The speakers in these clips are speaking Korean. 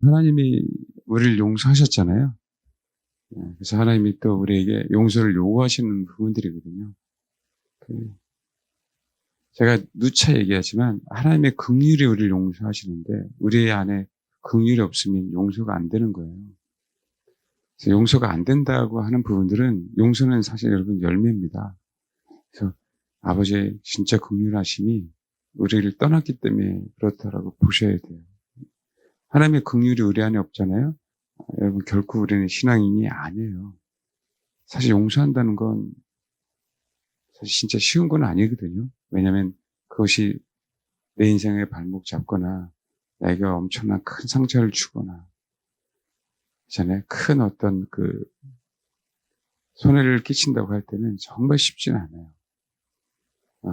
하나님이 우리를 용서하셨잖아요. 그래서 하나님이 또 우리에게 용서를 요구하시는 부분들이거든요. 제가 누차 얘기하지만 하나님의 긍휼이 우리를 용서하시는데 우리 안에 긍휼이 없으면 용서가 안 되는 거예요. 그래서 용서가 안 된다고 하는 부분들은 용서는 사실 여러분 열매입니다. 그래서 아버지의 진짜 긍휼하심이 우리를 떠났기 때문에 그렇다라고 보셔야 돼요. 하나님의 긍휼이 우리 안에 없잖아요. 여러분 결코 우리는 신앙인이 아니에요. 사실 용서한다는 건 사실 진짜 쉬운 건 아니거든요. 왜냐하면 그것이 내 인생의 발목 잡거나 나에게 엄청난 큰 상처를 주거나 전에 큰 어떤 그 손해를 끼친다고 할 때는 정말 쉽지는 않아요.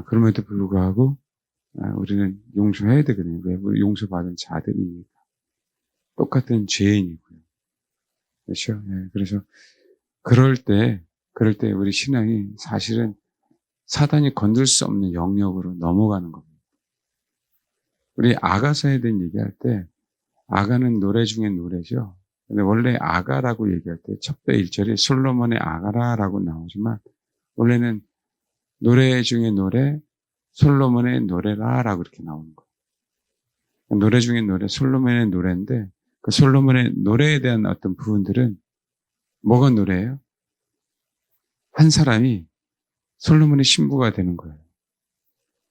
그럼에도 불구하고 우리는 용서해야 되거든요. 왜? 우리 용서받은 자들이니까. 똑같은 죄인이고요. 그렇죠? 네, 그래서 그럴 때 우리 신앙이 사실은 사단이 건들 수 없는 영역으로 넘어가는 겁니다. 우리 아가서에 대한 얘기할 때 아가는 노래 중에 노래죠. 근데 원래 아가라고 얘기할 때 첫배 1절이 솔로몬의 아가라라고 나오지만 원래는 노래 중에 노래, 솔로몬의 노래라라고 이렇게 나오는 거예요. 노래 중에 노래, 솔로몬의 노래인데 그 솔로몬의 노래에 대한 어떤 부분들은 뭐가 노래예요? 한 사람이 솔로몬의 신부가 되는 거예요.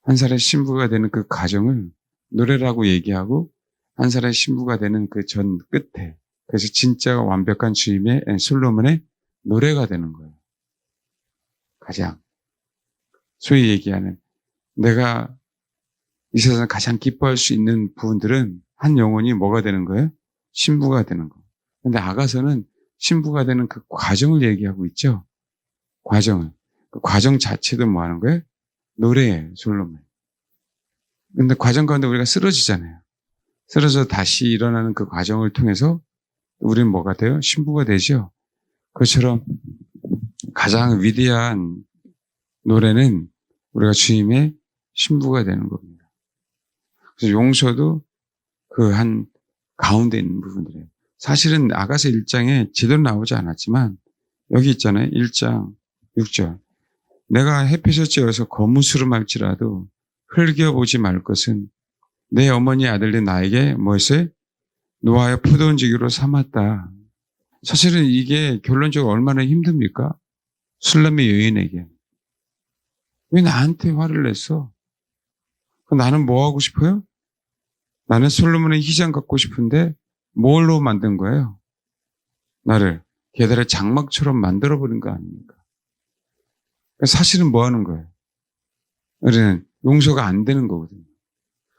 한 사람의 신부가 되는 그 과정을 노래라고 얘기하고 한 사람의 신부가 되는 그 전 끝에 그래서 진짜 완벽한 주임의 솔로몬의 노래가 되는 거예요. 가장 소위 얘기하는 내가 이 세상에서 가장 기뻐할 수 있는 부분들은 한 영혼이 뭐가 되는 거예요? 신부가 되는 거예요. 그런데 아가서는 신부가 되는 그 과정을 얘기하고 있죠. 과정을. 그 과정 자체도 뭐 하는 거예요? 노래예요. 솔로몬. 근데 과정 가운데 우리가 쓰러지잖아요. 쓰러져 다시 일어나는 그 과정을 통해서 우리는 뭐가 돼요? 신부가 되죠. 그것처럼 가장 위대한 노래는 우리가 주님의 신부가 되는 겁니다. 그래서 용서도 그 한 가운데 있는 부분들이에요. 사실은 아가서 1장에 제대로 나오지 않았지만 여기 있잖아요. 1장 6절. 내가 햇빛을 쬐어서 거무스름할지라도 흘겨보지 말 것은 내 어머니 아들이 나에게 무엇을 노하여 포도원지기로 삼았다. 사실은 이게 결론적으로 얼마나 힘듭니까? 술람의 여인에게. 왜 나한테 화를 냈어? 나는 뭐 하고 싶어요? 나는 솔로몬의 휘장 갖고 싶은데 뭘로 만든 거예요? 나를 게다가 장막처럼 만들어버린 거 아닙니까? 사실은 뭐 하는 거예요? 우리는 용서가 안 되는 거거든요.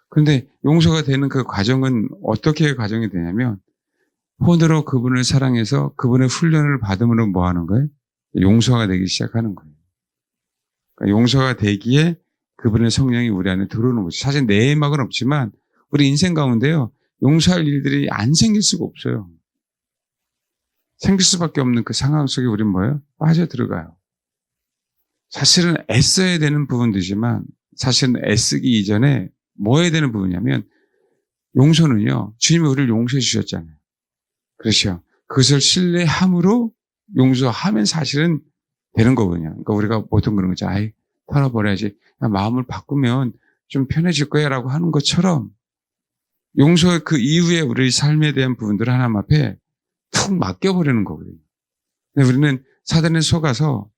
그런데 용서가 되는 그 과정은 어떻게 과정이 되냐면 혼으로 그분을 사랑해서 그분의 훈련을 받음으로 뭐 하는 거예요? 용서가 되기 시작하는 거예요. 그러니까 용서가 되기에 그분의 성령이 우리 안에 들어오는 거죠. 사실 내막은 없지만 우리 인생 가운데요. 용서할 일들이 안 생길 수가 없어요. 생길 수밖에 없는 그 상황 속에 우리는 뭐예요? 빠져 들어가요. 사실은 애써야 되는 부분들이지만 사실은 애쓰기 이전에 뭐 해야 되는 부분이냐면 용서는요. 주님이 우리를 용서해 주셨잖아요. 그렇죠. 그것을 신뢰함으로 용서하면 사실은 되는 거거든요. 그러니까 우리가 보통 그런 거죠. 아이, 털어버려야지. 마음을 바꾸면 좀 편해질 거야 라고 하는 것처럼 용서의 그 이후에 우리 삶에 대한 부분들을 하나님 앞에 툭 맡겨버리는 거거든요. 근데 우리는 사단에 속아서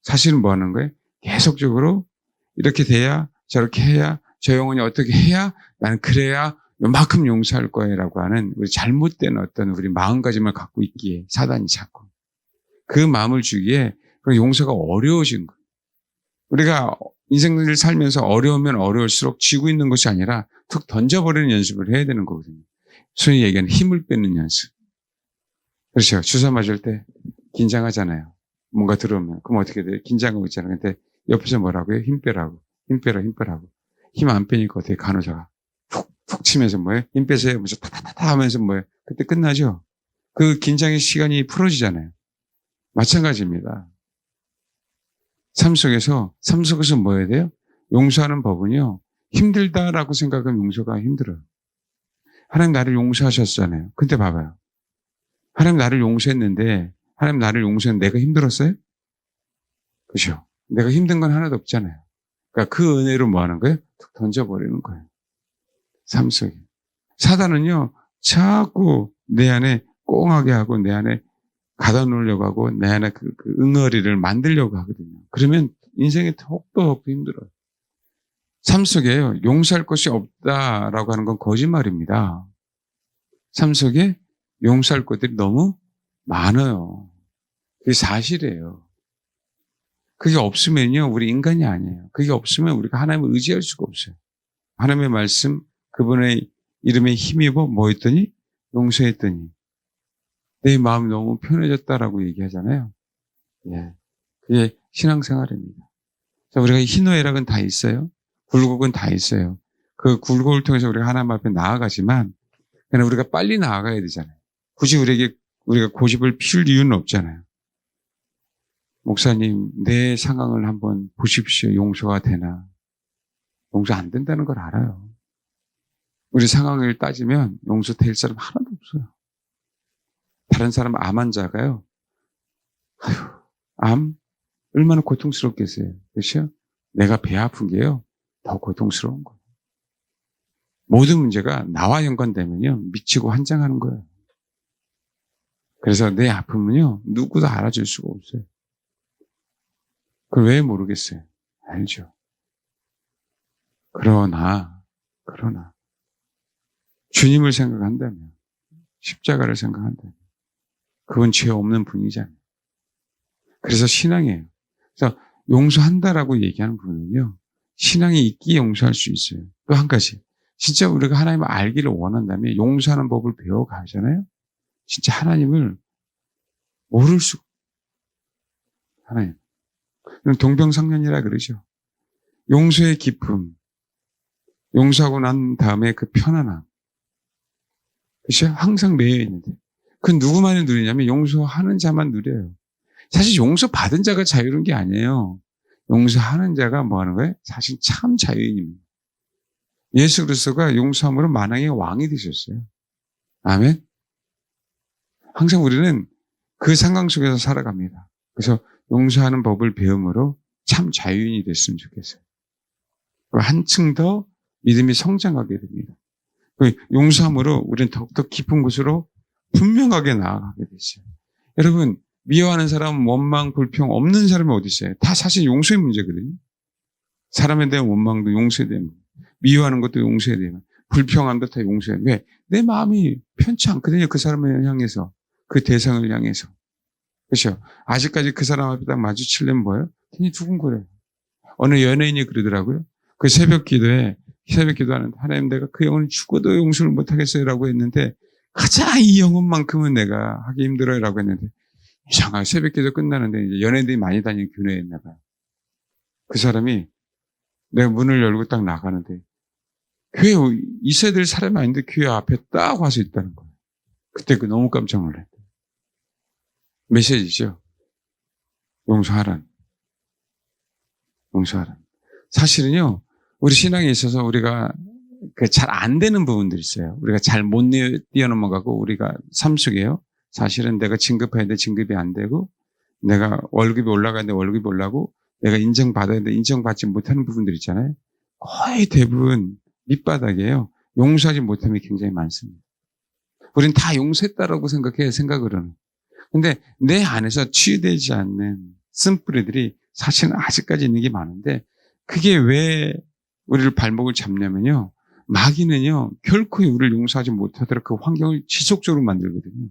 사실은 뭐 하는 거예요? 계속적으로 이렇게 돼야 저렇게 해야 저 영혼이 어떻게 해야 나는 그래야 요만큼 용서할 거야라고 하는 우리 잘못된 어떤 우리 마음가짐을 갖고 있기에 사단이 자꾸 그 마음을 주기에 용서가 어려워진 거예요. 우리가 인생을 살면서 어려우면 어려울수록 쥐고 있는 것이 아니라 툭 던져버리는 연습을 해야 되는 거거든요. 소위 얘기하는 힘을 빼는 연습. 그렇죠. 주사 맞을 때 긴장하잖아요. 뭔가 들어오면. 그럼 어떻게 돼요? 긴장하고 있잖아요. 근데 옆에서 뭐라고요? 힘 빼라고. 힘 빼라, 힘 빼라고. 힘 안 빼니까 어떻게 간호사가 툭 치면서 뭐예요? 힘 빼세요. 하면서 타타타 하면서 뭐예요? 그때 끝나죠? 그 긴장의 시간이 풀어지잖아요. 마찬가지입니다. 삶 속에서 뭐 해야 돼요? 용서하는 법은요. 힘들다라고 생각하면 용서가 힘들어요. 하나님 나를 용서하셨잖아요. 근데 봐봐요. 하나님 나를 용서했는데, 하나님 나를 용서했는데 내가 힘들었어요? 그죠? 내가 힘든 건 하나도 없잖아요. 그러니까 그 은혜로 뭐 하는 거예요? 툭 던져버리는 거예요. 삶 속에. 사단은요, 자꾸 내 안에 꽁하게 하고 내 안에 가다 놓으려고 하고 내 안에 그 응어리를 만들려고 하거든요. 그러면 인생이 더욱더 힘들어요. 삶 속에요, 용서할 것이 없다라고 하는 건 거짓말입니다. 삶 속에 용서할 것들이 너무 많아요. 그게 사실이에요. 그게 없으면요, 우리 인간이 아니에요. 그게 없으면 우리가 하나님을 의지할 수가 없어요. 하나님의 말씀, 그분의 이름에 힘입어 뭐 했더니? 용서했더니 내 마음이 너무 편해졌다라고 얘기하잖아요. 예, 그게 신앙생활입니다. 자, 우리가 희노애락은 다 있어요. 굴곡은 다 있어요. 그 굴곡을 통해서 우리가 하나님 앞에 나아가지만 그냥 우리가 빨리 나아가야 되잖아요. 굳이 우리가 고집을 피울 이유는 없잖아요. 목사님, 내 상황을 한번 보십시오. 용서가 되나? 용서 안 된다는 걸 알아요. 우리 상황을 따지면 용서될 사람 하나도 없어요. 다른 사람 암 환자가요. 암? 얼마나 고통스럽겠어요. 그렇죠? 내가 배 아픈 게요. 더 고통스러운 거예요. 모든 문제가 나와 연관되면요. 미치고 환장하는 거예요. 그래서 내 아픔은요. 누구도 알아줄 수가 없어요. 그걸 왜 모르겠어요? 알죠. 그러나 주님을 생각한다면, 십자가를 생각한다면 그건 죄 없는 분이잖아요. 그래서 신앙이에요. 그래서 용서한다라고 얘기하는 분은요. 신앙이 있기에 용서할 수 있어요. 또 한 가지. 진짜 우리가 하나님을 알기를 원한다면 용서하는 법을 배워가잖아요. 진짜 하나님을 모를 수가 하나님. 동병상련이라 그러죠. 용서의 기쁨. 용서하고 난 다음에 그 편안함. 그렇죠? 항상 매여 있는데. 그 누구만이 누리냐면 용서하는 자만 누려요. 사실 용서받은 자가 자유로운 게 아니에요. 용서하는 자가 뭐 하는 거예요? 사실 참 자유인입니다. 예수 그리스도가 용서함으로 만왕의 왕이 되셨어요. 아멘? 항상 우리는 그 상황 속에서 살아갑니다. 그래서 용서하는 법을 배움으로 참 자유인이 됐으면 좋겠어요. 한층 더 믿음이 성장하게 됩니다. 용서함으로 우리는 더욱더 깊은 곳으로 분명하게 나아가게 되죠. 여러분, 미워하는 사람, 원망, 불평 없는 사람이 어디 있어요? 다 사실 용서의 문제거든요. 사람에 대한 원망도 용서해야 됩니다. 미워하는 것도 용서해야 돼요. 불평함도 다 용서해야 돼요. 왜? 내 마음이 편치 않거든요. 그 사람을 향해서. 그 대상을 향해서. 그렇죠? 아직까지 그 사람 앞에 딱 마주치려면 뭐예요? 괜히 두근거려요. 어느 연예인이 그러더라고요. 그 새벽 기도하는데 하나님 내가 그 영혼을 죽어도 용서를 못하겠어요 라고 했는데 가장 이 영혼만큼은 내가 하기 힘들어요 라고 했는데 이상하게 새벽 기도 끝나는데 이제 연예인들이 많이 다니는 교회였나 봐요. 그 사람이 내가 문을 열고 딱 나가는데 교회에 있어야 될 사람이 아닌데 교회 앞에 딱 와서 있다는 거예요. 그때 너무 깜짝 놀랐어요. 메시지죠. 용서하란. 사실은요, 우리 신앙에 있어서 우리가 잘 안 되는 부분들이 있어요. 우리가 잘 못 뛰어넘어가고 우리가 삶 속에요. 사실은 내가 진급해야 돼 진급이 안 되고 내가 월급이 올라가야 돼 월급이 올라가고 내가 인정받아야 돼 인정받지 못하는 부분들 있잖아요. 거의 대부분 밑바닥이에요. 용서하지 못함이 굉장히 많습니다. 우리는 다 용서했다라고 생각으로는. 근데 내 안에서 치유되지 않는 쓴뿌리들이 사실은 아직까지 있는 게 많은데 그게 왜 우리를 발목을 잡냐면요. 마귀는요. 결코 우리를 용서하지 못하도록 그 환경을 지속적으로 만들거든요.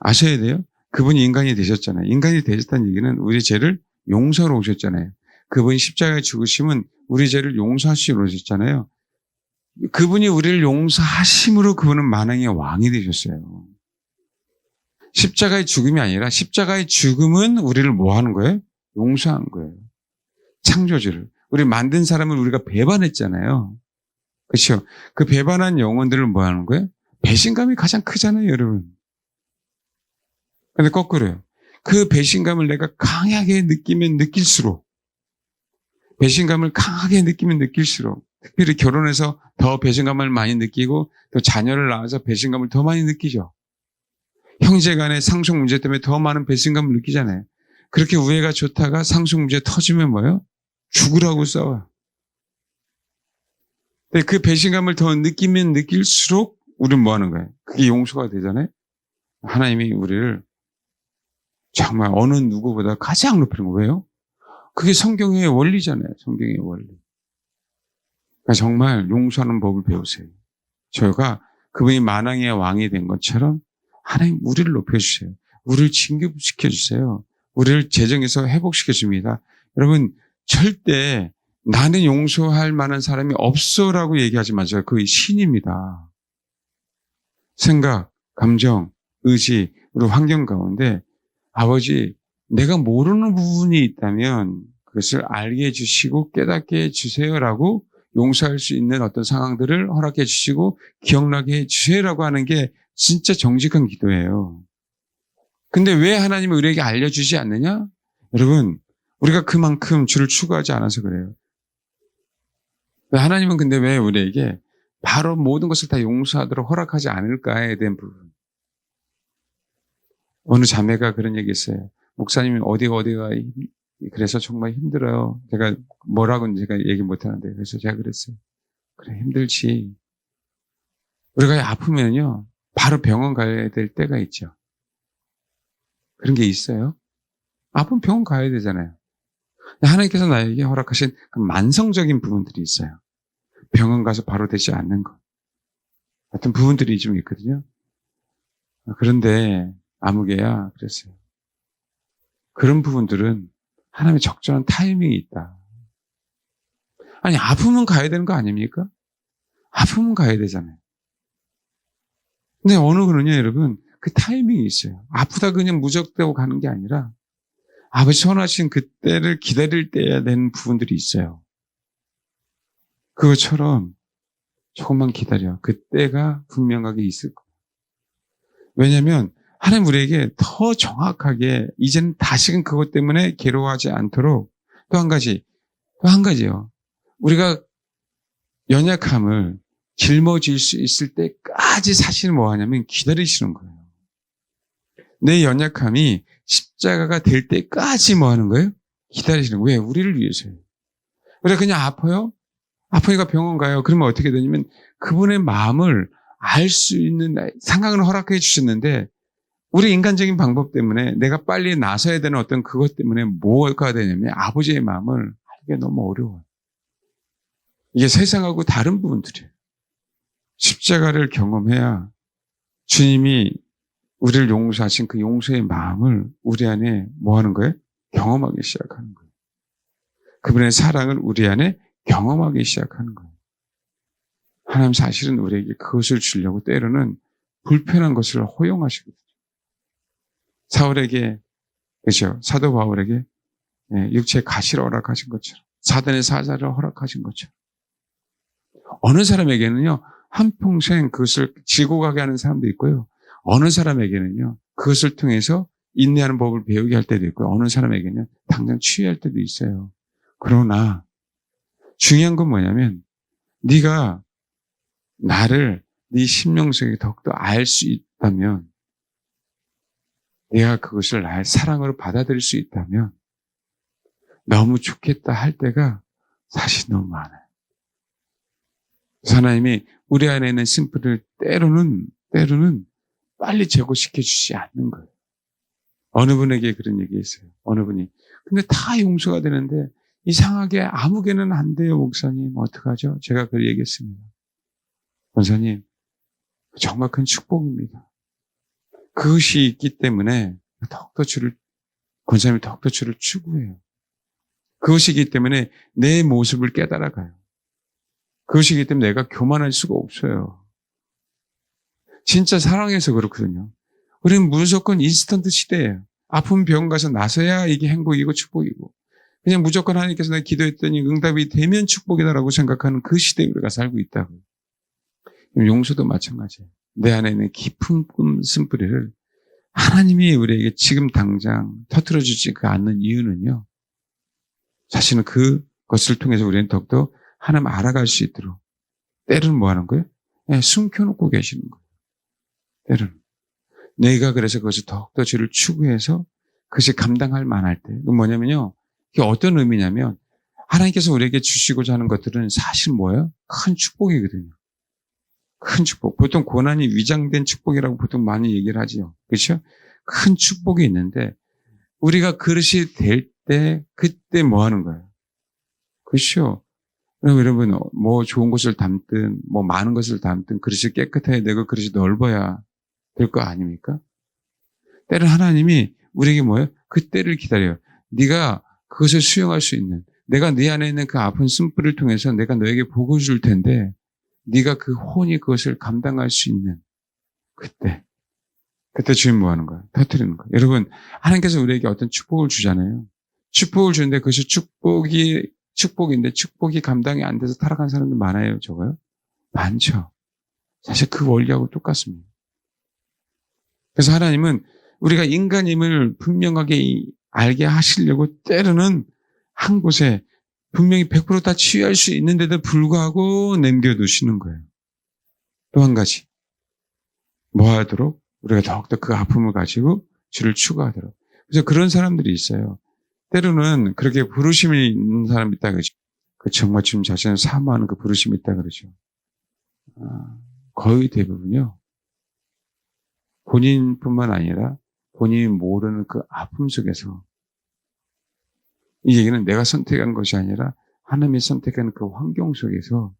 아셔야 돼요. 그분이 인간이 되셨잖아요. 인간이 되셨다는 얘기는 우리 죄를 용서하러 오셨잖아요. 그분이 십자가에 죽으심은 우리 죄를 용서하시러 오셨잖아요. 그분이 우리를 용서하심으로 그분은 만왕의 왕이 되셨어요. 십자가의 죽음이 아니라 십자가의 죽음은 우리를 뭐 하는 거예요? 용서하는 거예요. 창조주를. 우리 만든 사람을 우리가 배반했잖아요. 그렇죠? 그 배반한 영혼들을 뭐 하는 거예요? 배신감이 가장 크잖아요, 여러분. 근데 거꾸로요. 그 배신감을 내가 강하게 느끼면 느낄수록 배신감을 강하게 느끼면 느낄수록 특별히 결혼해서 더 배신감을 많이 느끼고 또 자녀를 낳아서 배신감을 더 많이 느끼죠. 형제 간의 상속 문제 때문에 더 많은 배신감을 느끼잖아요. 그렇게 우애가 좋다가 상속 문제 터지면 뭐예요? 죽으라고 싸워요. 근데 그 배신감을 더 느끼면 느낄수록 우리는 뭐 하는 거예요? 그게 용서가 되잖아요. 하나님이 우리를 정말 어느 누구보다 가장 높이는 거예요. 왜요? 그게 성경의 원리잖아요. 성경의 원리. 그러니까 정말 용서하는 법을 배우세요. 저희가 그분이 만왕의 왕이 된 것처럼 하나님 우리를 높여주세요. 우리를 진급시켜주세요. 우리를 재정에서 회복시켜줍니다. 여러분 절대 나는 용서할 만한 사람이 없어라고 얘기하지 마세요. 그게 신입니다. 생각, 감정, 의지, 우리 환경 가운데 아버지 내가 모르는 부분이 있다면 그것을 알게 해주시고 깨닫게 해주세요라고 용서할 수 있는 어떤 상황들을 허락해 주시고 기억나게 해주세요라고 하는 게 진짜 정직한 기도예요. 근데 왜 하나님이 우리에게 알려주지 않느냐? 여러분 우리가 그만큼 주를 추구하지 않아서 그래요. 하나님은 근데 왜 우리에게 바로 모든 것을 다 용서하도록 허락하지 않을까에 대한 부분. 어느 자매가 그런 얘기 했어요. 목사님이 어디가 그래서 정말 힘들어요. 제가 뭐라고는 제가 얘기 못하는데 그래서 제가 그랬어요. 그래 힘들지. 우리가 아프면요 바로 병원 가야 될 때가 있죠. 그런 게 있어요. 아프면 병원 가야 되잖아요. 하나님께서 나에게 허락하신 그 만성적인 부분들이 있어요. 병원 가서 바로 되지 않는 것. 같은 부분들이 좀 있거든요. 그런데 아무개야 그랬어요. 그런 부분들은 하나님의 적절한 타이밍이 있다. 아니 아프면 가야 되는 거 아닙니까? 아프면 가야 되잖아요. 근데 어느 거는요 여러분 그 타이밍이 있어요. 아프다 그냥 무적되고 가는 게 아니라 아버지 선하신 그때를 기다릴 때야 되는 부분들이 있어요. 그것처럼 조금만 기다려. 그때가 분명하게 있을 거예요. 왜냐하면 하나님 우리에게 더 정확하게 이제는 다시금 그것 때문에 괴로워하지 않도록 또 한 가지요. 우리가 연약함을 짊어질 수 있을 때까지 사실은 뭐 하냐면 기다리시는 거예요. 내 연약함이 십자가가 될 때까지 뭐 하는 거예요? 기다리시는 거예요. 왜? 우리를 위해서요. 우리가 그냥 아파요? 아프니까 병원 가요. 그러면 어떻게 되냐면 그분의 마음을 알 수 있는 상황을 허락해 주셨는데 우리 인간적인 방법 때문에 내가 빨리 나서야 되는 어떤 그것 때문에 뭐가 되냐면 아버지의 마음을 알기가 너무 어려워요. 이게 세상하고 다른 부분들이에요. 십자가를 경험해야 주님이 우리를 용서하신 그 용서의 마음을 우리 안에 뭐 하는 거예요? 경험하기 시작하는 거예요. 그분의 사랑을 우리 안에 경험하기 시작하는 거예요. 하나님 사실은 우리에게 그것을 주려고 때로는 불편한 것을 허용하시거든요. 사울에게, 그렇죠? 사도 바울에게 육체의 가시를 허락하신 것처럼 사단의 사자를 허락하신 것처럼 어느 사람에게는요 한평생 그것을 지고 가게 하는 사람도 있고요. 어느 사람에게는요 그것을 통해서 인내하는 법을 배우게 할 때도 있고요. 어느 사람에게는 당장 취할 때도 있어요. 그러나 중요한 건 뭐냐면 네가 나를 네 심령 속에 더욱더 알 수 있다면 내가 그것을 나의 사랑으로 받아들일 수 있다면 너무 좋겠다 할 때가 사실 너무 많아요. 하나님이 우리 안에 있는 심플을 때로는 빨리 제거시켜 주지 않는 거예요. 어느 분에게 그런 얘기 했어요. 어느 분이. 근데 다 용서가 되는데 이상하게 아무개는 안 돼요, 목사님. 어떡하죠? 제가 그 얘기했습니다. 권사님, 정말 큰 축복입니다. 그것이 있기 때문에 권사님이 더욱더 주를 추구해요. 그것이기 때문에 내 모습을 깨달아가요. 그것이기 때문에 내가 교만할 수가 없어요. 진짜 사랑해서 그렇거든요. 우리는 무조건 인스턴트 시대예요. 아픈 병원 가서 나서야 이게 행복이고 축복이고 그냥 무조건 하나님께서 내가 기도했더니 응답이 되면 축복이다라고 생각하는 그 시대에 우리가 살고 있다고요. 용서도 마찬가지예요. 내 안에 있는 깊은 쓴뿌리를 하나님이 우리에게 지금 당장 터뜨려주지 않는 이유는요. 사실은 그것을 통해서 우리는 더욱더 하나님 알아갈 수 있도록 때로는 뭐 하는 거예요? 숨겨놓고 계시는 거예요. 때로는. 내가 그래서 그것을 더욱더 주를 추구해서 그것이 감당할 만할 때. 그건 뭐냐면요. 이게 어떤 의미냐면 하나님께서 우리에게 주시고자 하는 것들은 사실 뭐예요? 큰 축복이거든요. 큰 축복. 보통 고난이 위장된 축복이라고 보통 많이 얘기를 하지요. 그렇죠? 큰 축복이 있는데 우리가 그릇이 될 때 그때 뭐 하는 거예요? 그렇죠? 여러분 뭐 좋은 것을 담든 뭐 많은 것을 담든 그릇이 깨끗해야 되고 그릇이 넓어야 될 거 아닙니까? 때는 하나님이 우리에게 뭐예요? 그 때를 기다려요. 네가 그것을 수용할 수 있는 내가 네 안에 있는 그 아픈 쓴뿌리를 통해서 내가 너에게 복을 줄 텐데 네가 그 혼이 그것을 감당할 수 있는 그때 주님 뭐 하는 거야? 터뜨리는 거야. 여러분 하나님께서 우리에게 어떤 축복을 주잖아요. 축복을 주는데 그것이 축복인데 축복이 감당이 안 돼서 타락한 사람들 많아요. 적어요? 많죠. 사실 그 원리하고 똑같습니다. 그래서 하나님은 우리가 인간임을 분명하게 알게 하시려고 때로는 한 곳에 분명히 100% 다 치유할 수 있는데도 불구하고 남겨두시는 거예요. 또 한 가지. 뭐 하도록? 우리가 더욱더 그 아픔을 가지고 주를 추구하도록. 그래서 그런 사람들이 있어요. 때로는 그렇게 부르심이 있는 사람이 있다 그러죠. 그 정말 주님 자신을 사모하는 그 부르심이 있다 그러죠. 거의 대부분요. 본인뿐만 아니라 본인이 모르는 그 아픔 속에서 이 얘기는 내가 선택한 것이 아니라 하나님이 선택한 그 환경 속에서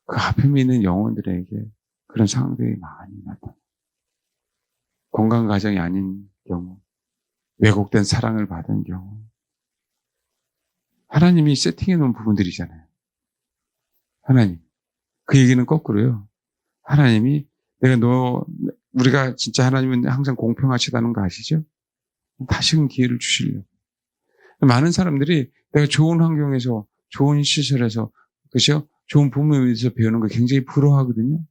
그 아픔이 있는 영혼들에게 그런 상황들이 많이 나타나요. 건강 가정이 아닌 경우, 왜곡된 사랑을 받은 경우, 하나님이 세팅해 놓은 부분들이잖아요. 하나님. 그 얘기는 거꾸로요. 하나님이 우리가 진짜 하나님은 항상 공평하시다는 거 아시죠? 다시금 기회를 주시려고. 많은 사람들이 내가 좋은 환경에서, 좋은 시설에서, 그죠? 좋은 부모님에서 배우는 거 굉장히 부러워하거든요.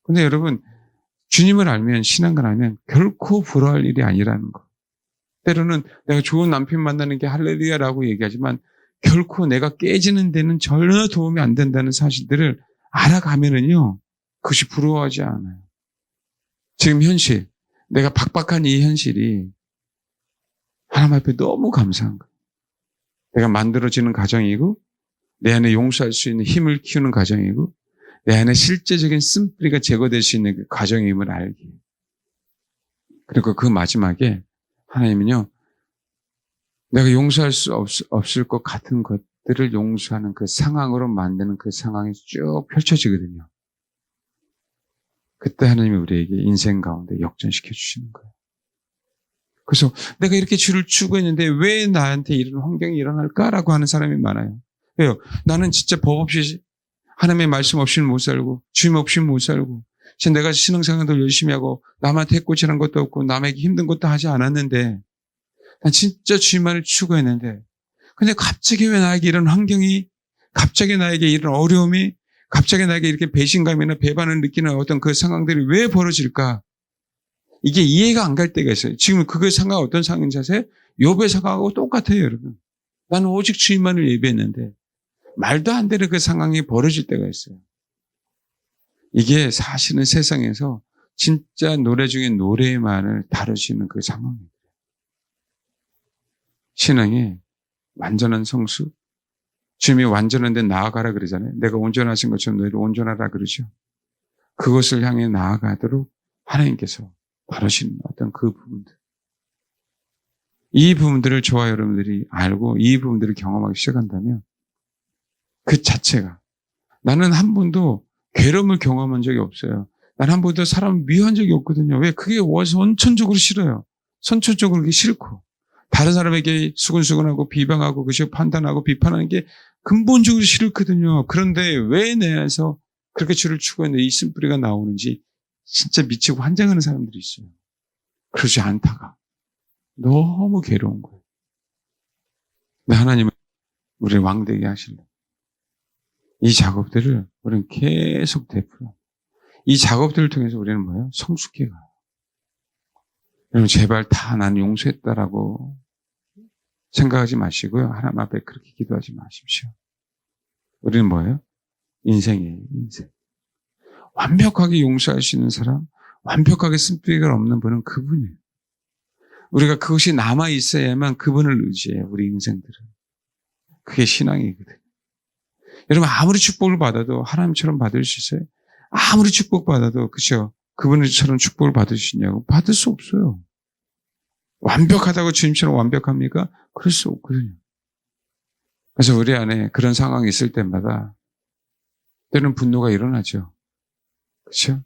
근데 여러분, 주님을 알면, 신앙을 알면 결코 부러워할 일이 아니라는 거. 때로는 내가 좋은 남편 만나는 게 할렐루야라고 얘기하지만 결코 내가 깨지는 데는 전혀 도움이 안 된다는 사실들을 알아가면은요, 그것이 부러워하지 않아요. 지금 현실, 내가 박박한 이 현실이 하나님 앞에 너무 감사한 거예요. 내가 만들어지는 가정이고, 내 안에 용서할 수 있는 힘을 키우는 가정이고, 내 안에 실제적인 쓴뿌리가 제거될 수 있는 그 가정임을 알기. 그리고 그 마지막에 하나님은요, 내가 용서할 수 없을 것 같은 것들을 용서하는 그 상황으로 만드는 그 상황이 쭉 펼쳐지거든요. 그때 하나님이 우리에게 인생 가운데 역전시켜 주시는 거예요. 그래서 내가 이렇게 주를 추구했는데 왜 나한테 이런 환경이 일어날까라고 하는 사람이 많아요. 왜요? 나는 진짜 법 없이 하나님의 말씀 없이는 못 살고 주님 없이는 못 살고 진짜 내가 신앙생활도 열심히 하고 남한테 해코지한 것도 없고 남에게 힘든 것도 하지 않았는데 난 진짜 주님만을 추구했는데 근데 갑자기 왜 나에게 이런 환경이 갑자기 나에게 이런 어려움이 갑자기 나에게 이렇게 배신감이나 배반을 느끼는 어떤 그 상황들이 왜 벌어질까? 이게 이해가 안 갈 때가 있어요. 지금 그거의 상황이 어떤 상황인지 아세요? 욥의 상황하고 똑같아요, 여러분. 나는 오직 주님만을 예배했는데 말도 안 되는 그 상황이 벌어질 때가 있어요. 이게 사실은 세상에서 진짜 노래 중에 노래만을 다루시는 그 상황이에요. 신앙의 완전한 성수, 주님이 완전한 데 나아가라 그러잖아요. 내가 온전하신 것처럼 너희를 온전하라 그러죠. 그것을 향해 나아가도록 하나님께서 바라시는 어떤 그 부분들. 이 부분들을 저와 여러분들이 알고 이 부분들을 경험하기 시작한다면 그 자체가 나는 한 번도 괴로움을 경험한 적이 없어요. 난 한 번도 사람을 미워한 적이 없거든요. 왜? 그게 원천적으로 싫어요. 선천적으로 그게 싫고 다른 사람에게 수근수근하고 비방하고 그것이 판단하고 비판하는 게 근본적으로 싫거든요. 그런데 왜 내 안에서 그렇게 주를 추구했는데 이 쓴뿌리가 나오는지 진짜 미치고 환장하는 사람들이 있어요. 그러지 않다가 너무 괴로운 거예요. 근데 하나님은 우리를 왕되게 하실래. 이 작업들을 우리는 계속 되풀어. 이 작업들을 통해서 우리는 뭐예요? 성숙해 가요. 여러분 제발 다 난 용서했다라고 생각하지 마시고요. 하나님 앞에 그렇게 기도하지 마십시오. 우리는 뭐예요? 인생이에요, 인생. 완벽하게 용서할 수 있는 사람, 완벽하게 쓴뿌리가 없는 분은 그분이에요. 우리가 그것이 남아 있어야만 그분을 의지해요, 우리 인생들은. 그게 신앙이거든요. 여러분, 아무리 축복을 받아도 하나님처럼 받을 수 있어요? 아무리 축복받아도, 그죠? 그분처럼 축복을 받을 수 있냐고? 받을 수 없어요. 완벽하다고 주님처럼 완벽합니까? 그럴 수 없거든요. 그래서 우리 안에 그런 상황이 있을 때마다 때로는 분노가 일어나죠. 그렇죠?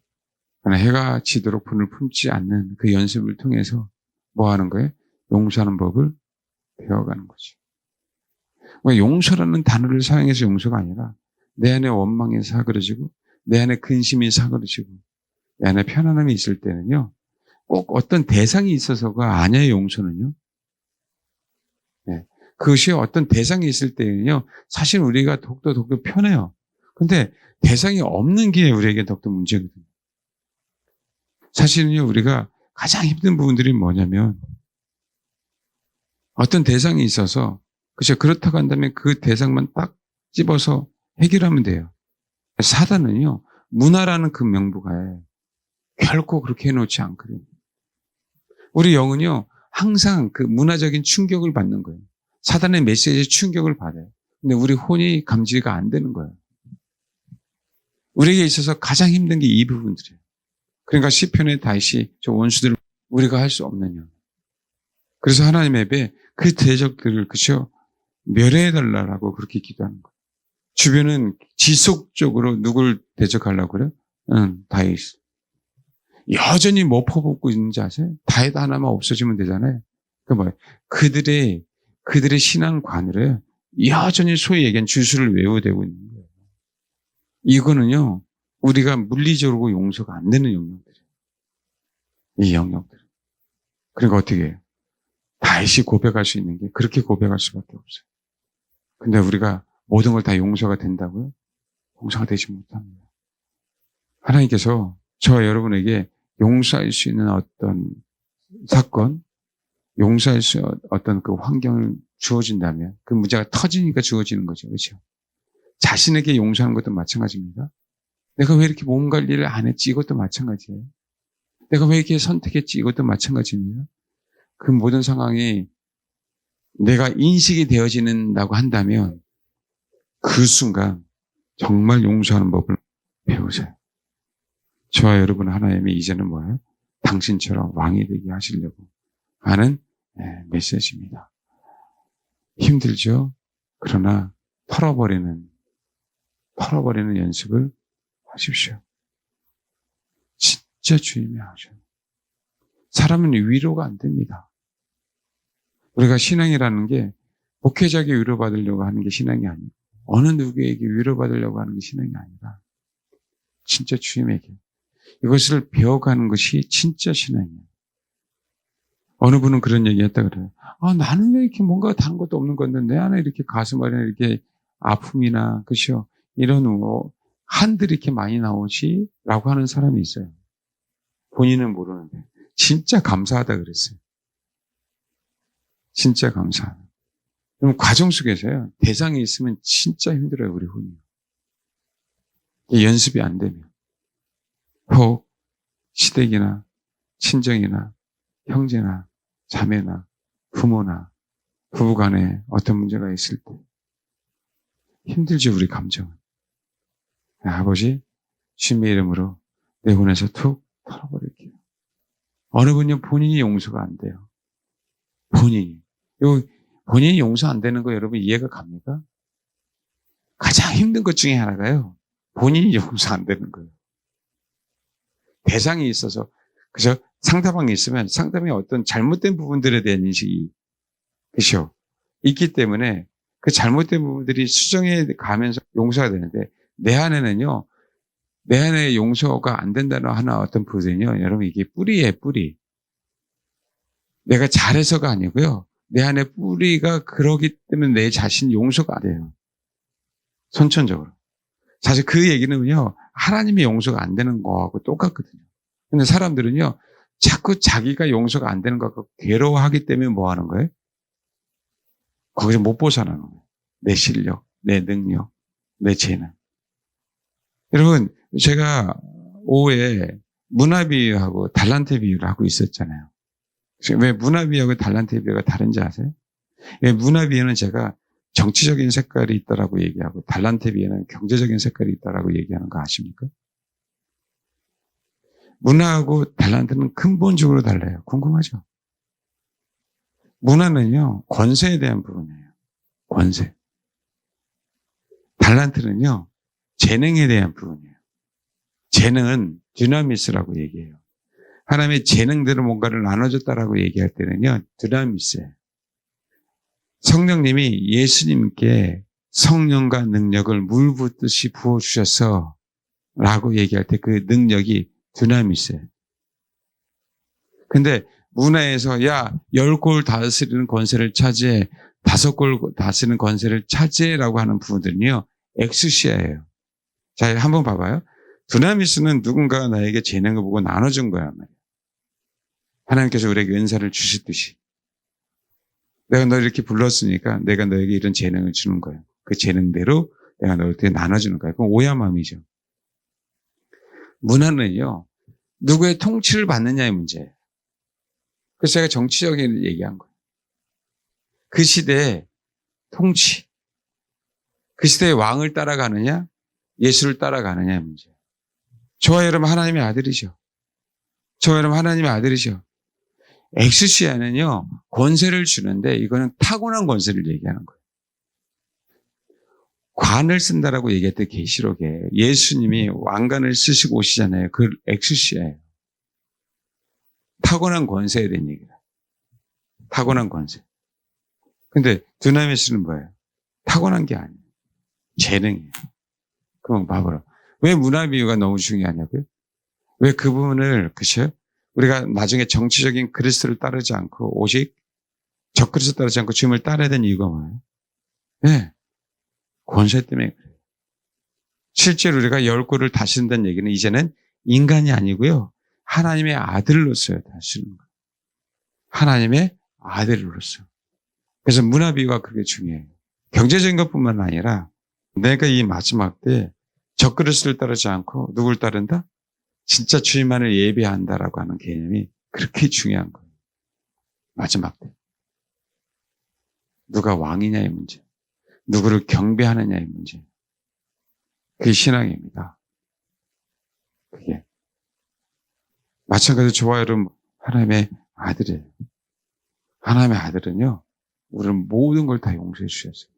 그러나 해가 지도록 분을 품지 않는 그 연습을 통해서 뭐 하는 거예요? 용서하는 법을 배워가는 거죠. 용서라는 단어를 사용해서 용서가 아니라 내 안에 원망이 사그러지고 내 안에 근심이 사그러지고 내 안에 편안함이 있을 때는요. 꼭 어떤 대상이 있어서가 아니에요. 용서는요. 네. 그것이 어떤 대상이 있을 때는요. 사실 우리가 더욱더 편해요. 근데 대상이 없는 게 우리에게 더욱더 문제거든요. 사실은요. 우리가 가장 힘든 부분들이 뭐냐면 어떤 대상이 있어서 그렇죠. 그렇다고 한다면 그 대상만 딱 집어서 해결하면 돼요. 사단은요. 문화라는 그 명부가에 결코 그렇게 해놓지 않거든요. 우리 영은요. 항상 그 문화적인 충격을 받는 거예요. 사단의 메시지에 충격을 받아요. 근데 우리 혼이 감지가 안 되는 거예요. 우리에게 있어서 가장 힘든 게 이 부분들이에요. 그러니까 시편에 다시 저 원수들을 우리가 할 수 없는 영. 그래서 하나님의 배 그 대적들을 그쵸 멸해달라고 그렇게 기도하는 거예요. 주변은 지속적으로 누굴 대적하려고 그래요? 다윗. 여전히 뭐 퍼붓고 있는지 아세요? 다윗 하나만 없어지면 되잖아요. 그 뭐예요? 그들의 신앙관으로 여전히 소위 얘기한 주술을 외우되고 있는 거예요. 이거는요, 우리가 물리적으로 용서가 안 되는 영역들이에요. 이 영역들. 그러니까 어떻게 해요? 다시 고백할 수 있는 게 그렇게 고백할 수밖에 없어요. 근데 우리가 모든 걸 다 용서가 된다고요? 용서가 되지 못합니다. 하나님께서 저와 여러분에게 용서할 수 있는 어떤 사건, 용서할 수 어떤 그 환경을 주어진다면 그 문제가 터지니까 주어지는 거죠. 그렇죠? 자신에게 용서하는 것도 마찬가지입니다. 내가 왜 이렇게 몸 관리를 안 했지? 이것도 마찬가지예요. 내가 왜 이렇게 선택했지? 이것도 마찬가지입니다. 그 모든 상황이 내가 인식이 되어진다고 한다면 그 순간 정말 용서하는 법을 배우세요. 저와 여러분 하나님이 이제는 뭐예요? 당신처럼 왕이 되게 하시려고 하는 메시지입니다. 힘들죠? 그러나 털어버리는 연습을 하십시오. 진짜 주님이 하셔요. 사람은 위로가 안 됩니다. 우리가 신앙이라는 게 목회자에게 위로받으려고 하는 게 신앙이 아니고 어느 누구에게 위로받으려고 하는 게 신앙이 아니라 진짜 주님에게 이것을 배워가는 것이 진짜 신앙이에요. 어느 분은 그런 얘기 했다 그래요. 나는 왜 이렇게 뭔가 다른 것도 없는 건데 내 안에 이렇게 가슴 안에 이렇게 아픔이나 그죠? 이런 한들이 이렇게 많이 나오지? 라고 하는 사람이 있어요. 본인은 모르는데 진짜 감사하다 그랬어요. 진짜 감사하다. 그럼 과정 속에서요. 대상이 있으면 진짜 힘들어요. 우리 혼이. 연습이 안 되면. 혹 시댁이나 친정이나 형제나 자매나 부모나 부부간에 어떤 문제가 있을 때 힘들죠. 우리 감정은. 아버지 주님의 이름으로 내 혼에서 툭 털어버릴게요. 어느 분은 본인이 용서가 안 돼요. 본인이 용서 안 되는 거 여러분 이해가 갑니까? 가장 힘든 것 중에 하나가요. 본인이 용서 안 되는 거예요. 대상이 있어서 그죠? 상대방이 있으면 상대방의 어떤 잘못된 부분들에 대한 인식이 그죠? 있기 때문에 그 잘못된 부분들이 수정해 가면서 용서가 되는데 내 안에는요. 내 안에 용서가 안 된다는 하나 어떤 부분은요. 여러분 이게 뿌리예요. 뿌리. 내가 잘해서가 아니고요. 내 안에 뿌리가 그러기 때문에 내 자신 용서가 안 돼요. 선천적으로. 사실 그 얘기는요. 하나님의 용서가 안 되는 거하고 똑같거든요. 근데 사람들은요. 자꾸 자기가 용서가 안 되는 것 같고 괴로워하기 때문에 뭐 하는 거예요? 거기서 못 벗어나는 거예요. 내 실력, 내 능력, 내 재능. 여러분, 제가 오후에 문화 비유하고 달란트 비유를 하고 있었잖아요. 왜 문화 비유하고 달란트 비유가 다른지 아세요? 왜 문화 비유는 제가 정치적인 색깔이 있다라고 얘기하고 달란트 비유는 경제적인 색깔이 있다라고 얘기하는 거 아십니까? 문화하고 달란트는 근본적으로 달라요. 궁금하죠? 문화는요, 권세에 대한 부분이에요. 권세. 달란트는요, 재능에 대한 부분이에요. 재능은 dynamis라고 얘기해요. 하나님의 재능대로 뭔가를 나눠줬다라고 얘기할 때는요, dynamis예요. 성령님이 예수님께 성령과 능력을 물 붓듯이 부어주셔서 라고 얘기할 때 그 능력이 dynamis예요. 근데 문화에서 야, 10골 다스리는 권세를 차지해, 5골 다스리는 권세를 차지해라고 하는 부분들은요, 엑스시아예요. 자, 한번 봐봐요. dynamis는 누군가가 나에게 재능을 보고 나눠준 거야 말이야. 하나님께서 우리에게 은사를 주시듯이. 내가 너를 이렇게 불렀으니까 내가 너에게 이런 재능을 주는 거예요. 그 재능대로 내가 너한테 나눠주는 거예요. 그건 오야맘이죠. 문화는요, 누구의 통치를 받느냐의 문제예요. 그래서 제가 정치적인 얘기한 거예요. 그 시대의 통치, 그 시대의 왕을 따라가느냐, 예수를 따라가느냐의 문제예요. 저와 여러분 하나님의 아들이죠. 저와 여러분 하나님의 아들이죠. 엑스시아는요, 권세를 주는데 이거는 타고난 권세를 얘기하는 거예요. 관을 쓴다라고 얘기할 때 계시록에 예수님이 왕관을 쓰시고 오시잖아요. 그 엑스시아예요. 타고난 권세에 대한 얘기다. 타고난 권세. 근데 dynamis는 뭐예요? 타고난 게 아니에요. 재능이에요. 그럼 봐보라. 왜 문화 비유가 너무 중요하냐고요? 왜 그 부분을, 그쵸? 우리가 나중에 정치적인 그리스도를 따르지 않고 오직 적그리스도 따르지 않고 주님을 따라야 되는 이유가 뭐예요? 네. 권세 때문에 그래요. 실제로 우리가 10골을 다스린다는 얘기는 이제는 인간이 아니고요. 하나님의 아들로서요. 다스리는 거예요. 하나님의 아들로서. 그래서 문화 비유가 그게 중요해요. 경제적인 것뿐만 아니라 내가 이 마지막 때 적그리스도를 따르지 않고 누굴 따른다? 진짜 주님만을 예배한다라고 하는 개념이 그렇게 중요한 거예요. 마지막 때. 누가 왕이냐의 문제. 누구를 경배하느냐의 문제. 그게 신앙입니다. 그게. 마찬가지로 저와 여러분 하나님의 아들이에요. 하나님의 아들은요. 우리는 모든 걸 다 용서해 주셨어요.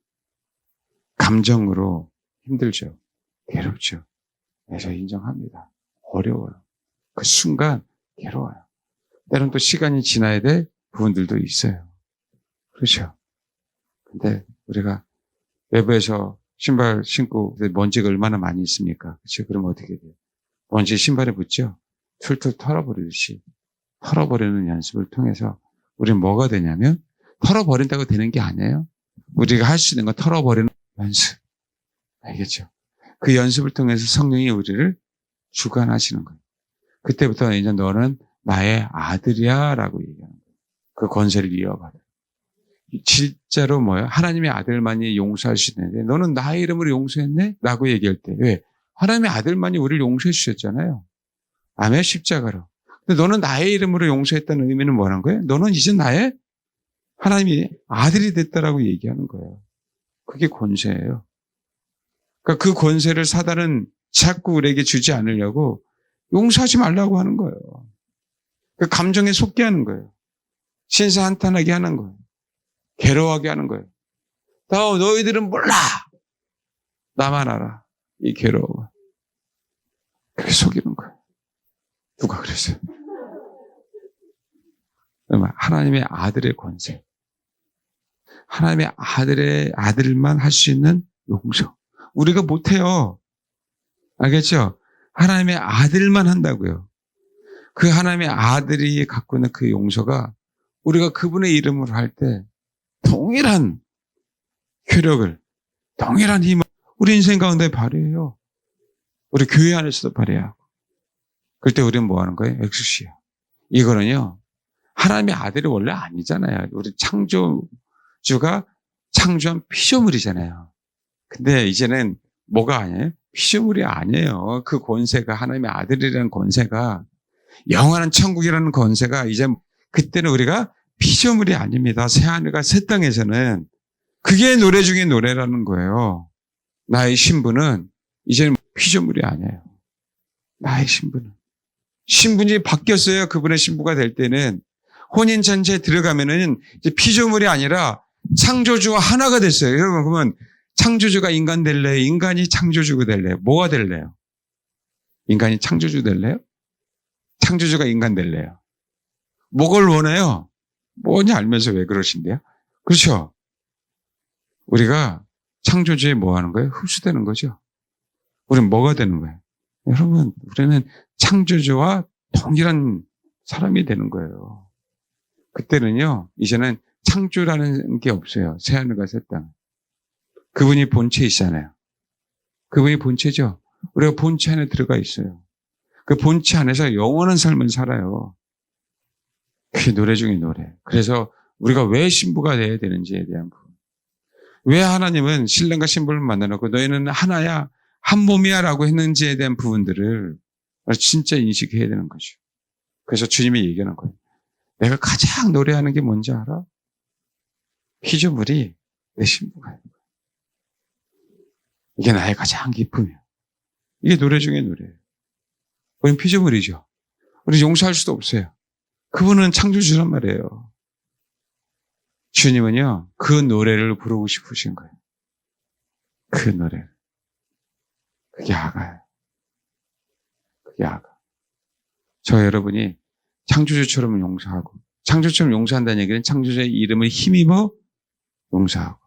감정으로 힘들죠. 괴롭죠. 그래서 인정합니다. 어려워요. 그 순간 괴로워요. 때로는 또 시간이 지나야 될 부분들도 있어요. 그렇죠. 근데 우리가 외부에서 신발 신고 먼지가 얼마나 많이 있습니까? 그렇죠. 그럼 어떻게 돼요? 먼지 신발에 붙죠? 툴툴 털어버리듯이 털어버리는 연습을 통해서 우리는 뭐가 되냐면 털어버린다고 되는 게 아니에요. 우리가 할 수 있는 건 털어버리는 연습. 알겠죠? 그 연습을 통해서 성령이 우리를 주관하시는 거예요. 그때부터 이제 너는 나의 아들이야 라고 얘기하는 거예요. 그 권세를 이어받아. 진짜로 뭐예요? 하나님의 아들만이 용서할 수 있는데 너는 나의 이름으로 용서했네? 라고 얘기할 때 왜? 하나님의 아들만이 우리를 용서해 주셨잖아요. 아멘. 십자가로. 근데 너는 나의 이름으로 용서했다는 의미는 뭐라는 거예요? 너는 이제 나의 하나님이 아들이 됐다라고 얘기하는 거예요. 그게 권세예요. 그러니까 그 권세를 사단은 자꾸 우리에게 주지 않으려고 용서하지 말라고 하는 거예요. 그 감정에 속게 하는 거예요. 신사한탄하게 하는 거예요. 괴로워하게 하는 거예요. 너희들은 몰라. 나만 알아. 이 괴로워. 그렇게 속이는 거예요. 누가 그랬어요? 하나님의 아들의 권세. 하나님의 아들만 할 수 있는 용서. 우리가 못해요. 알겠죠? 하나님의 아들만 한다고요. 그 하나님의 아들이 갖고 있는 그 용서가 우리가 그분의 이름으로 할 때 동일한 효력을, 동일한 힘을 우리 인생 가운데 발휘해요. 우리 교회 안에서도 발휘하고. 그럴 때 우리는 뭐 하는 거예요? 엑스시아. 이거는요, 하나님의 아들이 원래 아니잖아요. 우리 창조주가 창조한 피조물이잖아요. 근데 이제는 뭐가 아니에요? 피조물이 아니에요. 그 권세가, 하나님의 아들이라는 권세가, 영원한 천국이라는 권세가, 이제 그때는 우리가 피조물이 아닙니다. 새하늘과 새 땅에서는. 그게 노래 중에 노래라는 거예요. 나의 신분은 이제는 피조물이 아니에요. 나의 신분은. 신분이 바뀌었어요. 그분의 신부가 될 때는. 혼인잔치에 들어가면은 이제 피조물이 아니라 창조주와 하나가 됐어요. 여러분, 그러면 창조주가 인간 될래요? 인간이 창조주가 될래요? 뭐가 될래요? 인간이 창조주 될래요? 창조주가 인간 될래요? 뭐를 원해요? 뭐냐 알면서 왜 그러신데요? 그렇죠? 우리가 창조주에 뭐 하는 거예요? 흡수되는 거죠. 우리는 뭐가 되는 거예요? 여러분, 우리는 창조주와 동일한 사람이 되는 거예요. 그때는요, 이제는 창조라는 게 없어요. 새하늘과 새 땅. 그분이 본체이잖아요. 그분이 본체죠. 우리가 본체 안에 들어가 있어요. 그 본체 안에서 영원한 삶을 살아요. 그게 노래 중에 노래. 그래서 우리가 왜 신부가 돼야 되는지에 대한 부분. 왜 하나님은 신랑과 신부를 만나놓고 너희는 하나야, 한 몸이야 라고 했는지에 대한 부분들을 진짜 인식해야 되는 거죠. 그래서 주님이 얘기하는 거예요. 내가 가장 노래하는 게 뭔지 알아? 피조물이 내 신부가 있는 거예요. 이게 나의 가장 기쁨이에요. 이게 노래 중에 노래예요. 우리는 피조물이죠. 우리 용서할 수도 없어요. 그분은 창조주란 말이에요. 주님은요, 그 노래를 부르고 싶으신 거예요. 그 노래를. 그게 아가예요. 그게 아가. 저 여러분이 창조주처럼 용서하고, 창조주처럼 용서한다는 얘기는 창조주의 이름을 힘입어 용서하고,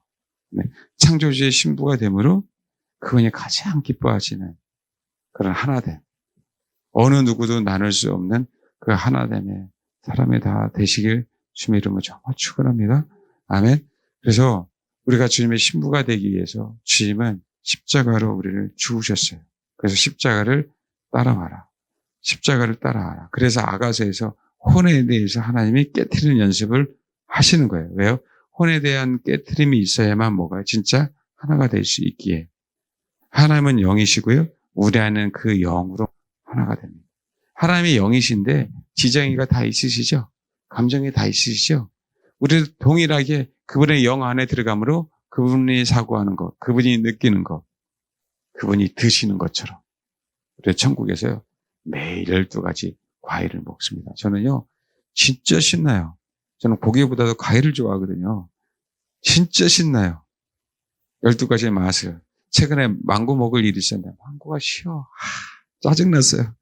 네. 창조주의 신부가 됨으로 그분이 가장 기뻐하시는 그런 하나됨. 어느 누구도 나눌 수 없는 그 하나됨의 사람이 다 되시길 주님의 이름으로 정말 축원합니다. 아멘. 그래서 우리가 주님의 신부가 되기 위해서 주님은 십자가로 우리를 죽으셨어요. 그래서 십자가를 따라와라. 십자가를 따라와라. 그래서 아가서에서 혼에 대해서 하나님이 깨트리는 연습을 하시는 거예요. 왜요? 혼에 대한 깨트림이 있어야만 뭐가 진짜 하나가 될 수 있기에. 하나님은 영이시고요. 우리 안에는 그 영으로 하나가 됩니다. 하나님이 영이신데 지정이가 다 있으시죠? 감정이 다 있으시죠? 우리도 동일하게 그분의 영 안에 들어감으로 그분이 사고하는 것, 그분이 느끼는 것, 그분이 드시는 것처럼 우리 천국에서요. 매일 12가지 과일을 먹습니다. 저는요. 진짜 신나요. 저는 고기보다도 과일을 좋아하거든요. 진짜 신나요. 12가지의 맛을. 최근에 망고 먹을 일이 있었는데 망고가 쉬워. 짜증났어요.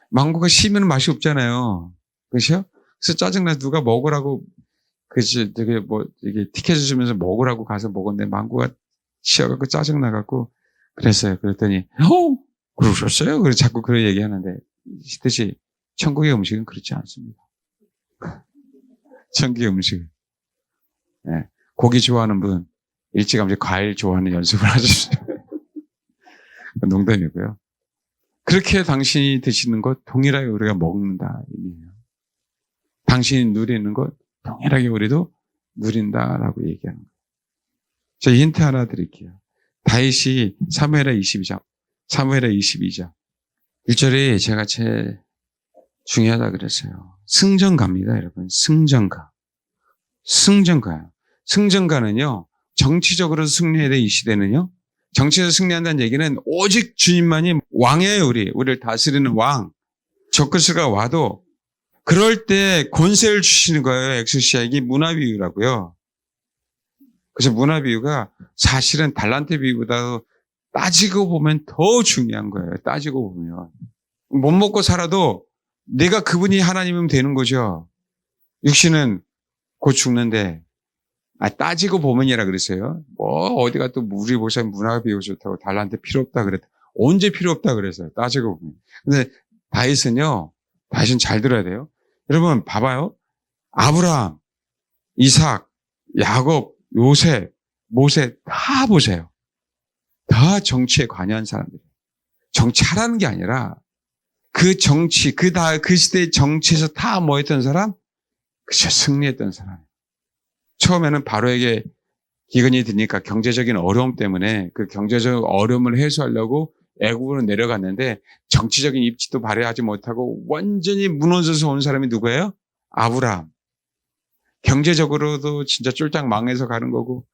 망고가 쉬면 맛이 없잖아요. 그렇죠? 그래서 짜증나서 누가 먹으라고 되게 이게 티켓을 주면서 먹으라고 가서 먹었는데 망고가 쉬어갖고 짜증나갖고 그랬어요. 그랬더니 그러셨어요? 그래서 자꾸 그런 얘기하는데 뜻이 천국의 음식은 그렇지 않습니다. 천국의 음식은 네. 고기 좋아하는 분 일찌감치 과일 좋아하는 연습을 하십시오. 농담이고요. 그렇게 당신이 드시는 것 동일하게 우리가 먹는다. 의미예요. 당신이 누리는 것 동일하게 우리도 누린다라고 얘기하는 거예요. 저 힌트 하나 드릴게요. 다윗이 사무엘하 22장 1절에 제가 제일 중요하다 그랬어요. 승전가입니다, 여러분. 승전가요. 승전가는요, 정치적으로 승리해야 돼, 이 시대는요. 정치에서 승리한다는 얘기는 오직 주님만이 왕이에요, 우리를 다스리는 왕. 적그리스도가 와도 그럴 때 권세를 주시는 거예요, 엑스시아. 이게 문화비유라고요. 그래서 문화비유가 사실은 달란트 비유보다도 따지고 보면 더 중요한 거예요. 따지고 보면. 못 먹고 살아도 내가 그분이 하나님이면 되는 거죠. 육신은 곧 죽는데, 따지고 보면이라 그랬어요. 어디가 또 우리 보시면 문화비유 좋다고 달란트 필요 없다 그랬다. 언제 필요 없다 그랬어요. 따지고 보면. 근데 다윗은 잘 들어야 돼요. 여러분, 봐봐요. 아브라함, 이삭, 야곱, 요셉, 모세 다 보세요. 다 정치에 관여한 사람들이에요. 정치하라는 게 아니라 그 정치, 그 시대의 정치에서 다 뭐 했던 사람? 그저 승리했던 사람. 처음에는 바로에게 기근이 드니까 경제적인 어려움 때문에 그 경제적 어려움을 해소하려고 애굽으로 내려갔는데 정치적인 입지도 발휘하지 못하고 완전히 무너져서 온 사람이 누구예요? 아브라함. 경제적으로도 진짜 쫄딱 망해서 가는 거고,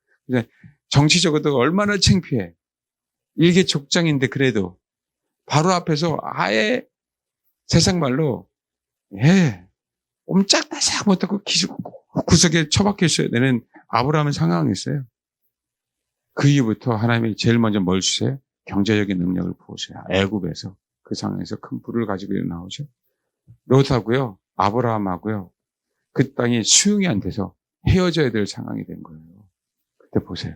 정치적으로도 얼마나 창피해. 일개 족장인데 그래도 바로 앞에서 아예 세상 말로 옴짝다싹 못하고 구석에 처박혀 있어야 되는 아브라함의 상황이 있어요. 그 이후부터 하나님이 제일 먼저 뭘 주세요? 경제적인 능력을 부으세요. 애굽에서 그 상황에서 큰 부를 가지고 나오죠. 롯하고요, 아브라함하고요, 그 땅이 수용이 안 돼서 헤어져야 될 상황이 된 거예요. 그때 보세요.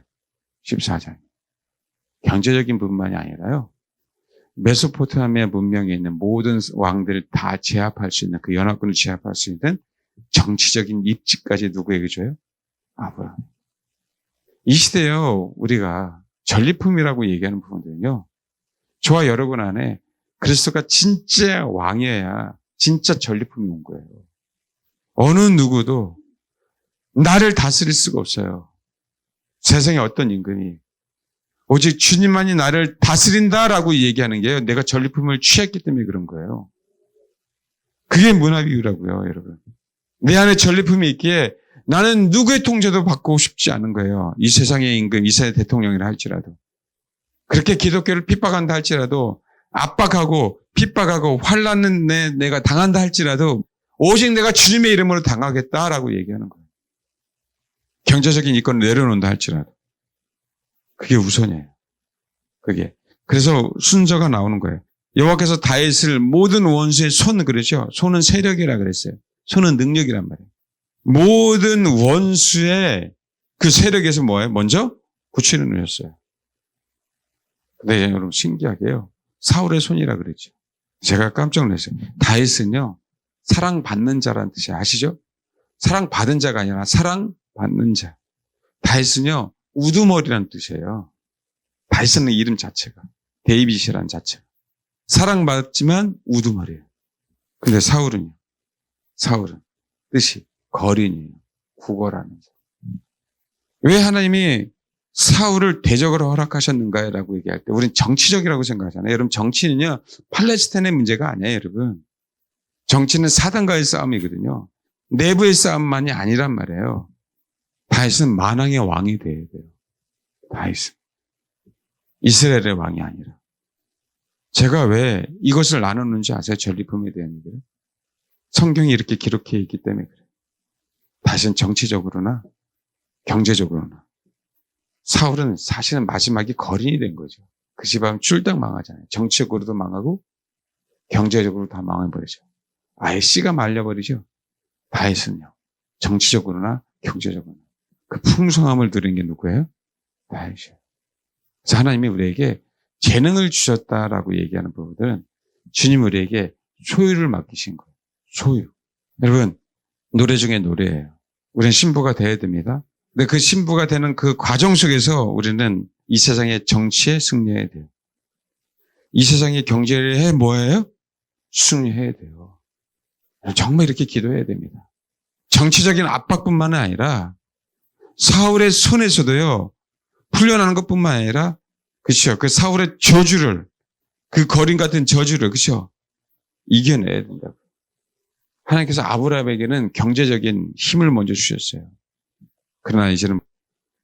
14장. 경제적인 부분만이 아니라요, 메소포타미아 문명에 있는 모든 왕들을 다 제압할 수 있는, 그 연합군을 제압할 수 있는 정치적인 입지까지 누구에게 줘요? 아브라함. 이 시대요, 우리가 전리품이라고 얘기하는 부분들은요, 저와 여러분 안에 그리스도가 진짜 왕이어야 진짜 전리품이 온 거예요. 어느 누구도 나를 다스릴 수가 없어요. 세상에 어떤 임금이 오직 주님만이 나를 다스린다라고 얘기하는 게요, 내가 전리품을 취했기 때문에 그런 거예요. 그게 문화 비유라고요, 여러분. 내 안에 전리품이 있기에 나는 누구의 통제도 받고 싶지 않은 거예요. 이 세상의 임금, 이 세상의 대통령이라 할지라도. 그렇게 기독교를 핍박한다 할지라도, 압박하고 핍박하고 환난은 내가 당한다 할지라도 오직 내가 주님의 이름으로 당하겠다라고 얘기하는 거예요. 경제적인 이권을 내려놓는다 할지라도. 그게 우선이에요. 그게. 그래서 순서가 나오는 거예요. 여호와께서 다윗을 모든 원수의 손, 그러죠. 손은 세력이라 그랬어요. 손은 능력이란 말이에요. 모든 원수의 그 세력에서 뭐예요? 먼저 구치를 누렸어요. 근데 여러분 신기하게요, 사울의 손이라 그랬죠. 제가 깜짝 놀랐어요. 다윗은요, 사랑받는 자라는 뜻이 아시죠? 사랑받은 자가 아니라 사랑받는 자. 다윗은요, 우두머리라는 뜻이에요. 다윗은 이름 자체가, 데이빗이라는 자체가. 사랑받지만 우두머리예요. 근데 사울은 뜻이 거린이에요. 구걸하는 자. 왜 하나님이 사울을 대적으로 허락하셨는가요? 라고 얘기할 때 우리는 정치적이라고 생각하잖아요. 여러분, 정치는요, 팔레스타인의 문제가 아니에요, 여러분. 정치는 사단과의 싸움이거든요. 내부의 싸움만이 아니란 말이에요. 다윗은 만왕의 왕이 돼야 돼요. 다윗은. 이스라엘의 왕이 아니라. 제가 왜 이것을 나누는지 아세요? 전리품에 대한 얘기를. 성경이 이렇게 기록해 있기 때문에 그래요. 다윗은 정치적으로나 경제적으로나. 사울은 사실은 마지막에 거린이 된 거죠. 그 집안은 쫄딱 망하잖아요. 정치적으로도 망하고 경제적으로 다 망해버리죠. 아예 씨가 말려버리죠. 다윗은요, 정치적으로나 경제적으로나 그 풍성함을 누린 게 누구예요? 다윗이에요. 그래서 하나님이 우리에게 재능을 주셨다라고 얘기하는 부분들은 주님 우리에게 소유를 맡기신 거예요. 소유. 여러분, 노래 중에 노래예요. 우리는 신부가 되어야 됩니다. 근데 그 신부가 되는 그 과정 속에서 우리는 이 세상의 정치에 승리해야 돼요. 이 세상의 경제에 뭐예요? 승리해야 돼요. 정말 이렇게 기도해야 됩니다. 정치적인 압박뿐만 아니라 사울의 손에서도요, 풀려나는 것뿐만 아니라, 그렇죠, 그 사울의 저주를, 그 거린 같은 저주를, 그렇죠, 이겨내야 된다고. 하나님께서 아브라함에게는 경제적인 힘을 먼저 주셨어요. 그러나 이제는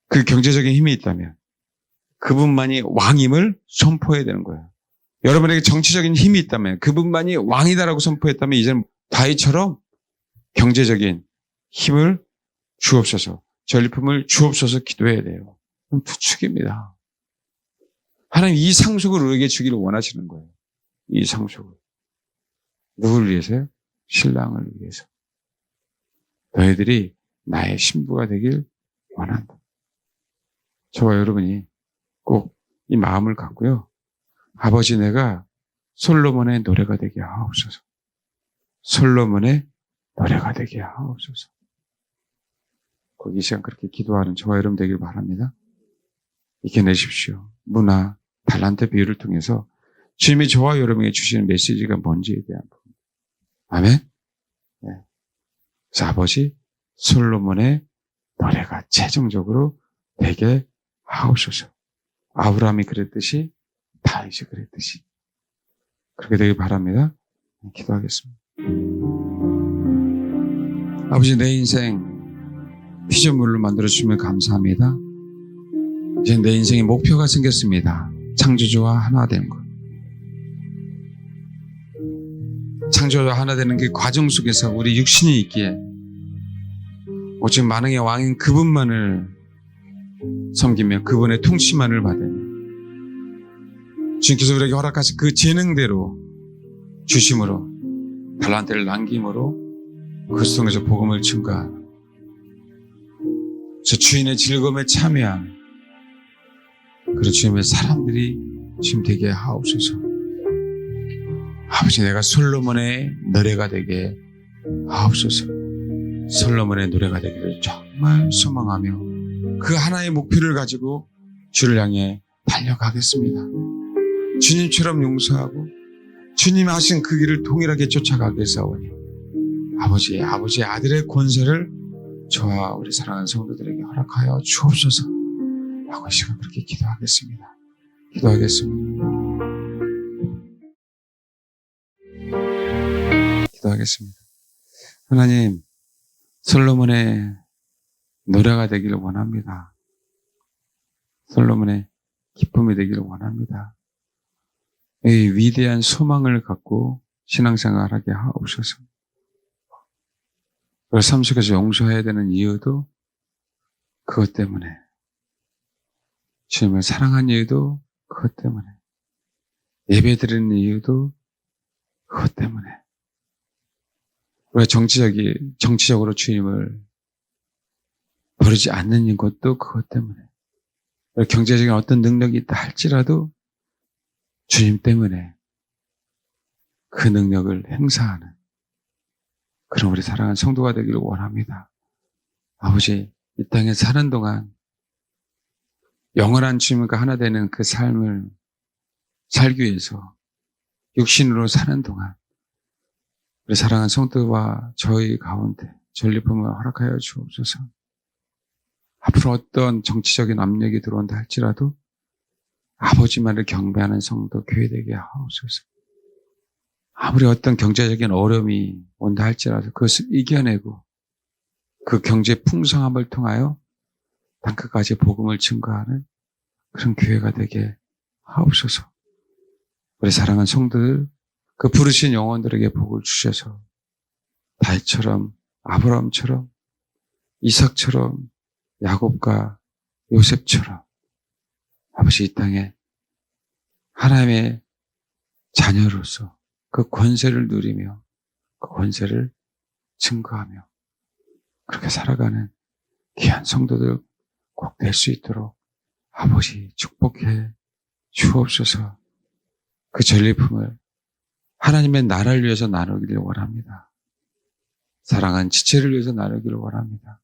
그 경제적인 힘이 있다면 그분만이 왕임을 선포해야 되는 거예요. 여러분에게 정치적인 힘이 있다면, 그분만이 왕이다라고 선포했다면 이제는 다윗처럼 경제적인 힘을 주옵소서, 전리품을 주옵소서 기도해야 돼요. 부축입니다. 하나님 이 상속을 우리에게 주기를 원하시는 거예요. 이 상속을. 누구를 위해서요? 신랑을 위해서. 너희들이 나의 신부가 되길 원한다. 저와 여러분이 꼭 이 마음을 갖고요, 아버지, 내가 솔로몬의 노래가 되게 하옵소서. 솔로몬의 노래가 되게 하옵소서. 꼭 이 시간 그렇게 기도하는 저와 여러분 되길 바랍니다. 이겨내십시오. 문화, 달란트 비유를 통해서 주님이 저와 여러분에게 주시는 메시지가 뭔지에 대한 부분. 아멘? 네. 그래서 아버지, 솔로몬의 노래가 최종적으로 되게 하옵소서. 아브라함이 그랬듯이 다윗이 그랬듯이 그렇게 되길 바랍니다. 기도하겠습니다. 아버지, 내 인생 피조물로 만들어주시면 감사합니다. 이제 내 인생에 목표가 생겼습니다. 창조주와 하나 되는 것. 창조주와 하나 되는 그 과정 속에서 우리 육신이 있기에 오직 만왕의 왕인 그분만을 섬기며 그분의 통치만을 받으며 주님께서 우리에게 허락하신 그 재능대로 주심으로 달란트를 남김으로 그 속에서 복음을 증거하는 저 주인의 즐거움에 참여한 그런 주님의 사람들이 지금 되게 하옵소서. 아버지, 내가 솔로몬의 노래가 되게 하옵소서. 솔로몬의 노래가 되기를 정말 소망하며 그 하나의 목표를 가지고 주를 향해 달려가겠습니다. 주님처럼 용서하고 주님 하신 그 길을 동일하게 쫓아가겠사오니 아버지의 아들의 권세를 저와 우리 사랑하는 성도들에게 허락하여 주옵소서 하고 이 시간 그렇게 기도하겠습니다. 기도하겠습니다. 하나님, 솔로몬의 노래가 되기를 원합니다. 솔로몬의 기쁨이 되기를 원합니다. 이 위대한 소망을 갖고 신앙생활하게 하옵소서. 우리 삶 속에서 용서해야 되는 이유도 그것 때문에, 주님을 사랑한 이유도 그것 때문에, 예배드리는 이유도 그것 때문에, 우리가 정치적으로 주님을 버리지 않는 것도 그것 때문에, 경제적인 어떤 능력이 있다 할지라도 주님 때문에 그 능력을 행사하는 그런 우리 사랑하는 성도가 되기를 원합니다. 아버지, 이 땅에 사는 동안 영원한 주님과 하나 되는 그 삶을 살기 위해서 육신으로 사는 동안 우리 사랑하는 성도와 저희 가운데 전리품을 허락하여 주옵소서. 앞으로 어떤 정치적인 압력이 들어온다 할지라도 아버지만을 경배하는 성도 교회 되게 하옵소서. 아무리 어떤 경제적인 어려움이 온다 할지라도 그것을 이겨내고 그 경제 풍성함을 통하여 땅끝까지 복음을 증거하는 그런 교회가 되게 하옵소서. 우리 사랑하는 성도들, 그 부르신 영혼들에게 복을 주셔서 다윗처럼, 아브라함처럼, 이삭처럼, 야곱과 요셉처럼 아버지 이 땅에 하나님의 자녀로서 그 권세를 누리며 그 권세를 증거하며 그렇게 살아가는 귀한 성도들 꼭 될 수 있도록 아버지 축복해 주옵소서. 그 전리품을 하나님의 나라를 위해서 나누기를 원합니다. 사랑한 지체를 위해서 나누기를 원합니다.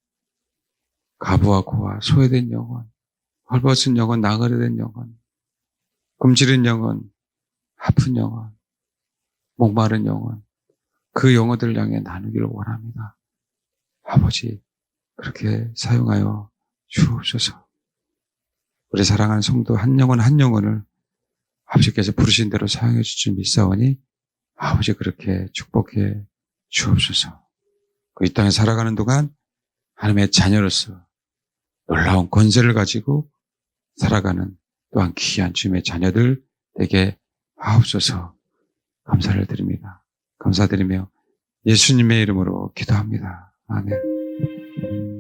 가부와 고아, 소외된 영혼, 헐벗은 영혼, 나그네된 영혼, 굶주린 영혼, 아픈 영혼, 목마른 영혼, 그 영혼들을 향해 나누기를 원합니다. 아버지, 그렇게 사용하여 주옵소서. 우리 사랑하는 성도 한 영혼 한 영혼을 아버지께서 부르신 대로 사용해 주실 믿사오니 아버지 그렇게 축복해 주옵소서. 이 땅에 살아가는 동안 하나님의 자녀로서 놀라운 권세를 가지고 살아가는 또한 귀한 주님의 자녀들 되게 하옵소서. 감사를 드립니다. 감사드리며 예수님의 이름으로 기도합니다. 아멘.